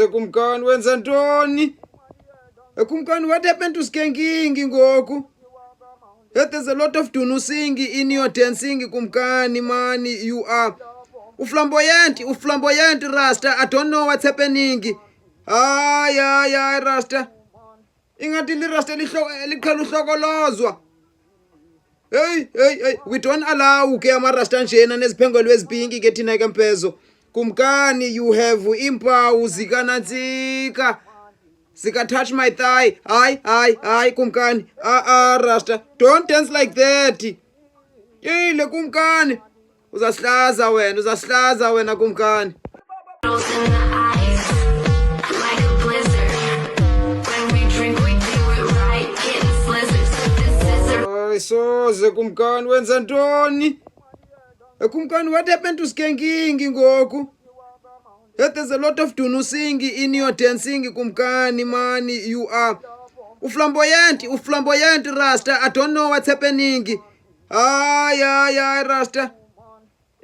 soze kumkani wenza ntoni? Kumkani, what happened to skanking ngoku? There's a lot of tunusing in your dancing kumkani man. You are flamboyant Rasta. I don't know what's happening. Ay Rasta. Ingathi Rasta liqhela uhlokolozwa. Hey, we don't allow ke amarasta njena neziphengelo ezipinki ke thina ke mpezo. Kumkani, you have impawu zikanantsika. Zika touch my thigh. Ay kumkani. Rasta, don't dance like that. Yile kumkani. Uzasihlaza wena kumkani. Soze kumkani wenza ntoni? Kumkani, what happened to skanking ngoku? There's a lot of tunusing in your dancing kumkani man. You are flamboyant Rasta. I don't know what's happening. Ay Rasta.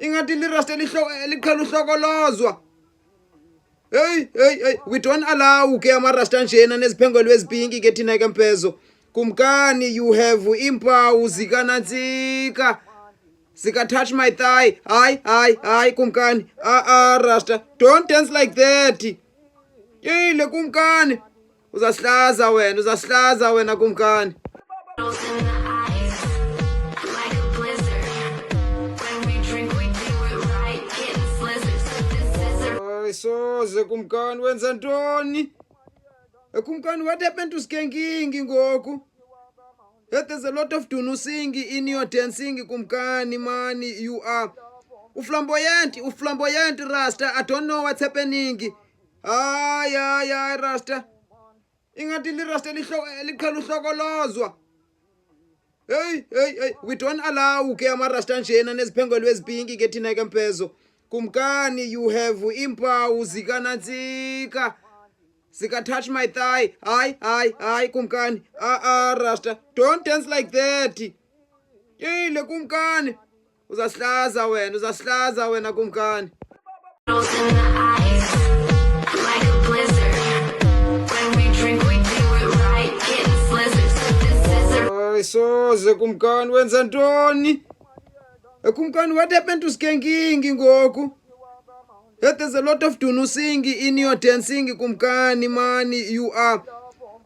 Ingathi Rasta liqhela uhlokolozwa. Hey, we don't allow ke amarasta njena neziphengelo ezipinki ke thina ke mpezo. Kumkani, you have impawu zikanantsika. Zika touch my thigh. Ay kumkani. Rasta, don't dance like that. Yile kumkani. Uzasihlaza wena kumkani. Soze kumkani wenza ntoni? Kumkani, what happened to skanking ngoku? There's a lot of tunusing in your dancing kumkani man. You are flamboyant Rasta. I don't know what's happening. Ay Rasta. Ingathi Rasta liqhela uhlokolozwa. Hey, we don't allow ke amarasta njena neziphengelo ezipinki ke thina ke mpezo. Kumkani, you have impawu zikanantsika. Zika touch my thigh. Ay kumkani. Rasta, don't dance like that. Yile kumkani. Uzasihlaza wena kumkani. Soze kumkani wenza ntoni? Kumkani, what happened to skanking ngoku? There's a lot of tunusing in your dancing kumkani man. You are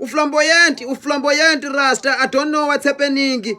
flamboyant Rasta. I don't know what's happening.